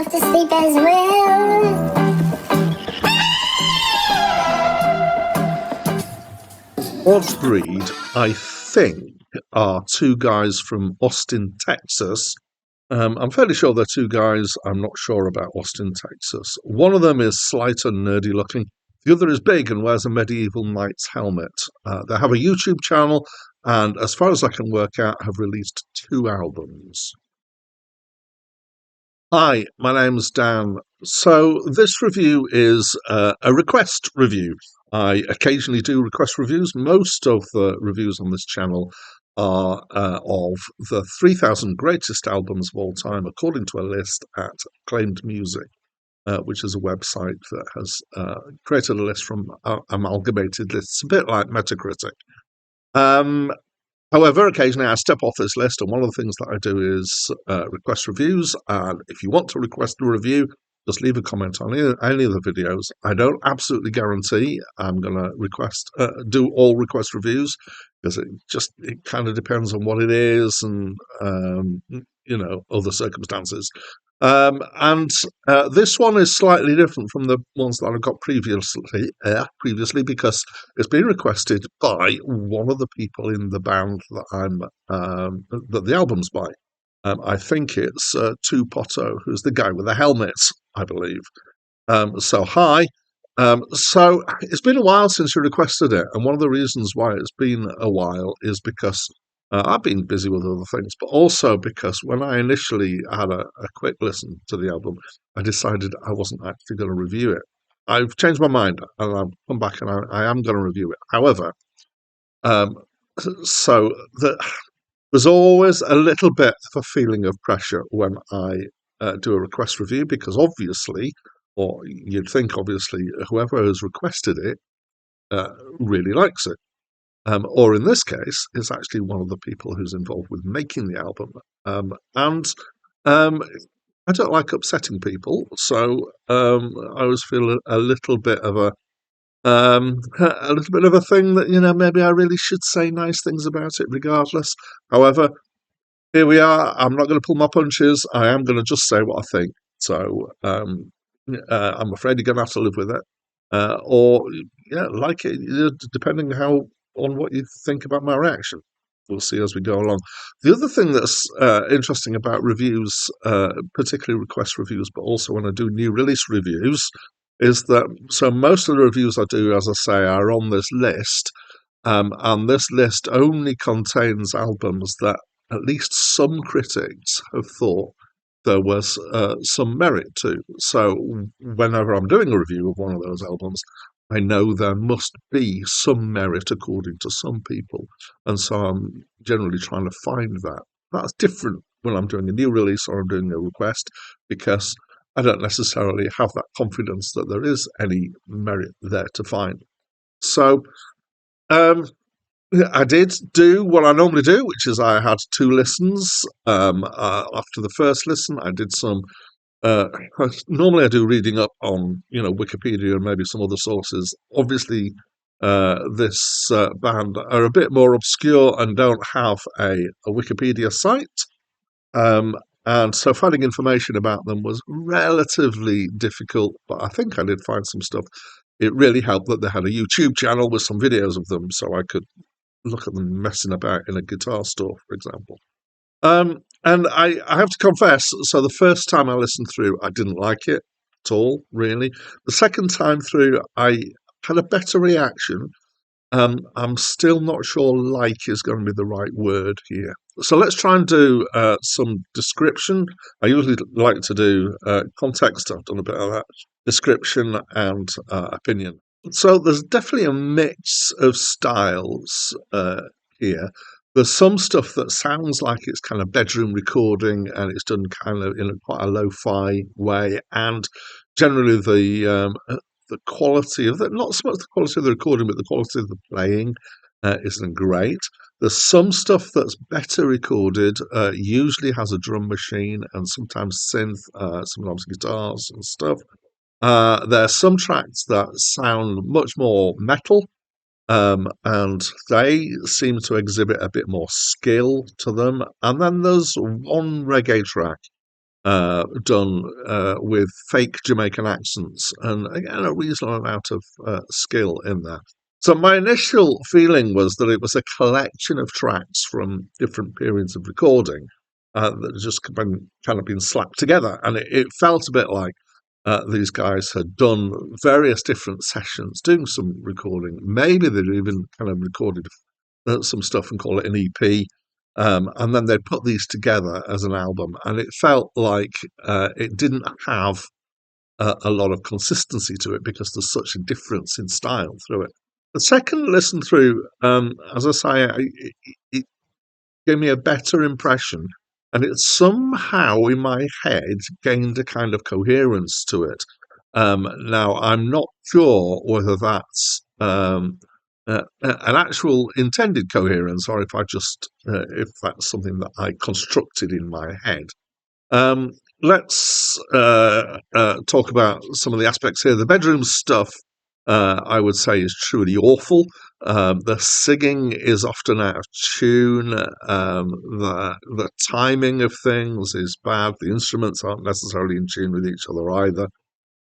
myself to sleep as well. Oddbreed, I think, are two guys from Austin, Texas. I'm fairly sure they're two guys. I'm not sure about Austin, Texas. One of them is slight and nerdy looking. The other is big and wears a medieval knight's helmet. They have a YouTube channel and, as far as I can work out, have released 2 albums. Hi, my name's Dan. So this review is a request review. I occasionally do request reviews. Most of the reviews on this channel are of the 3,000 greatest albums of all time, according to a list at Acclaimed Music, which is a website that has created a list from amalgamated lists, a bit like Metacritic. However, occasionally I step off this list, and one of the things that I do is request reviews. And if you want to request a review, just leave a comment on any of the videos. I don't absolutely guarantee I'm going to do all request reviews, because it kind of depends on what it is and other circumstances. And this one is slightly different from the ones that I've got previously, because it's been requested by one of the people in the band that the album's by. I think it's Tu Potto, who's the guy with the helmet, I believe. So hi. So it's been a while since you requested it, and one of the reasons why it's been a while is because I've been busy with other things, but also because when I initially had a quick listen to the album, I decided I wasn't actually going to review it. I've changed my mind, and I've come back and I am going to review it. However, um, so there's always a little bit of a feeling of pressure when I do a request review, because obviously, or you'd think obviously, whoever has requested it really likes it. Or in this case, it's actually one of the people who's involved with making the album. And I don't like upsetting people, so I always feel a little bit of a thing that, maybe I really should say nice things about it regardless. However, here we are. I'm not going to pull my punches. I am going to just say what I think. So I'm afraid you're going to have to live with it. Or, yeah, like it, depending on what you think about my reaction. We'll see as we go along. The other thing that's interesting about reviews, particularly request reviews, but also when I do new release reviews, is that most of the reviews I do, as I say, are on this list, and this list only contains albums that at least some critics have thought there was some merit to. So whenever I'm doing a review of one of those albums, I know there must be some merit according to some people. And so I'm generally trying to find that. That's different when I'm doing a new release or I'm doing a request, because I don't necessarily have that confidence that there is any merit there to find. So I did do what I normally do, which is I had 2 listens. After the first listen, I did some normally I do reading up on, Wikipedia and maybe some other sources. Obviously, this band are a bit more obscure and don't have a Wikipedia site. And so finding information about them was relatively difficult, but I think I did find some stuff. It really helped that they had a YouTube channel with some videos of them, so I could look at them messing about in a guitar store, for example. And I have to confess, so the first time I listened through, I didn't like it at all, really. The second time through, I had a better reaction. I'm still not sure like is going to be the right word here. So let's try and do some description. I usually like to do context. I've done a bit of that. Description and opinion. So there's definitely a mix of styles here. There's some stuff that sounds like it's kind of bedroom recording, and it's done kind of in quite a lo-fi way. And generally, the quality of that, not so much the quality of the recording, but the quality of the playing isn't great. There's some stuff that's better recorded, usually has a drum machine and sometimes synth, sometimes guitars and stuff. There are some tracks that sound much more metal, and they seem to exhibit a bit more skill to them. And then there's one reggae track done with fake Jamaican accents, and again a reasonable amount of skill in there. So my initial feeling was that it was a collection of tracks from different periods of recording that had just kind of been slapped together, and it felt a bit like these guys had done various different sessions, doing some recording. Maybe they'd even kind of recorded some stuff and call it an EP. And then they put these together as an album, and it felt like it didn't have a lot of consistency to it because there's such a difference in style through it. The second listen through, as I say, it gave me a better impression, and it somehow in my head gained a kind of coherence to it. Now, I'm not sure whether that's an actual intended coherence, or if that's something that I constructed in my head. Let's talk about some of the aspects here. The bedroom stuff, I would say, is truly awful. The singing is often out of tune. The timing of things is bad. The instruments aren't necessarily in tune with each other either.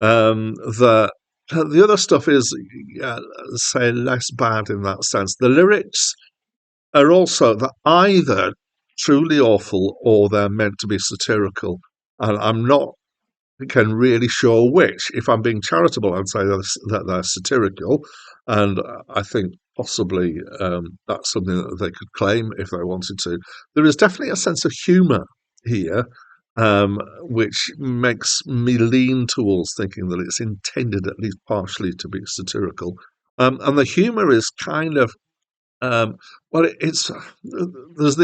The other stuff is, say, less bad in that sense. The lyrics are also either truly awful or they're meant to be satirical, and I'm not really sure which. If I'm being charitable, I'd say that they're satirical, and I think possibly that's something that they could claim if they wanted to. There is definitely a sense of humour here, which makes me lean towards thinking that it's intended at least partially to be satirical. And the humour is kind of, there's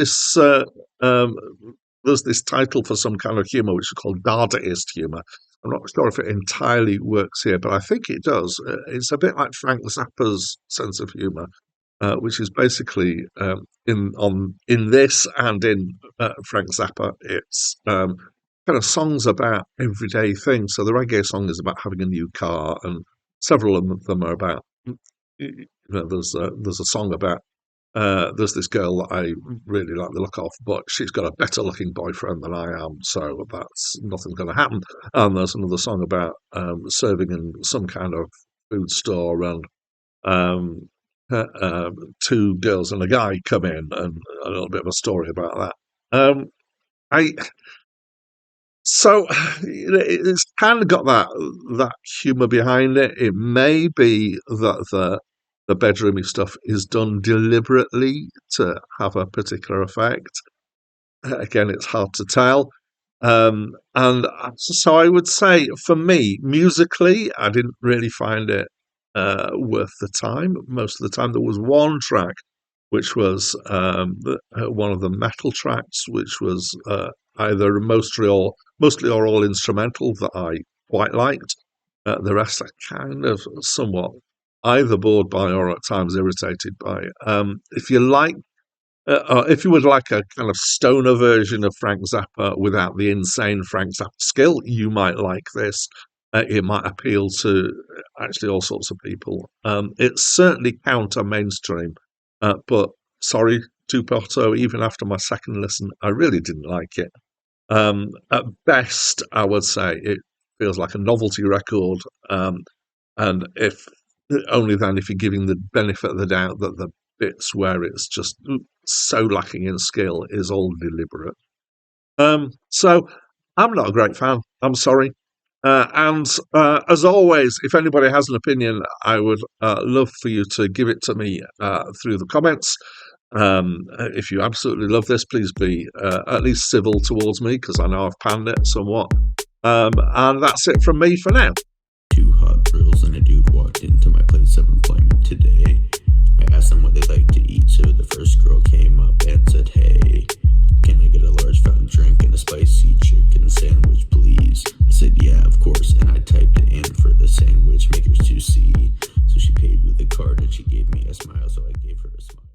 this title for some kind of humour which is called Dadaist humour. I'm not sure if it entirely works here, but I think it does. It's a bit like Frank Zappa's sense of humour, which is basically in this and in Frank Zappa, it's kind of songs about everyday things. So the reggae song is about having a new car, and several of them are about. There's a song about there's this girl that I really like the look of, but she's got a better looking boyfriend than I am, so that's nothing's going to happen. And there's another song about serving in some kind of food store, and two girls and a guy come in, and a little bit of a story about that. So it's kind of got that humour behind it. It may be that the bedroomy stuff is done deliberately to have a particular effect. Again, it's hard to tell. And so I would say, for me, musically, I didn't really find it worth the time. Most of the time, there was one track, which was one of the metal tracks, which was either mostly or all instrumental, that I quite liked. The rest I kind of somewhat either bored by or at times irritated by. If you would like a kind of stoner version of Frank Zappa without the insane Frank Zappa skill, you might like this. It might appeal to actually all sorts of people. It's certainly counter mainstream, but sorry, Tupato, even after my second listen, I really didn't like it. At best, I would say it feels like a novelty record, and if you're giving the benefit of the doubt that the bits where it's just so lacking in skill is all deliberate. So I'm not a great fan. I'm sorry. And as always, if anybody has an opinion, I would love for you to give it to me through the comments. If you absolutely love this, please be at least civil towards me, because I know I've panned it somewhat. And that's it from me for now. Two hot girls and a dude walked into my place of employment today. I asked them what they like to eat, so the first girl came up and said, "Hey,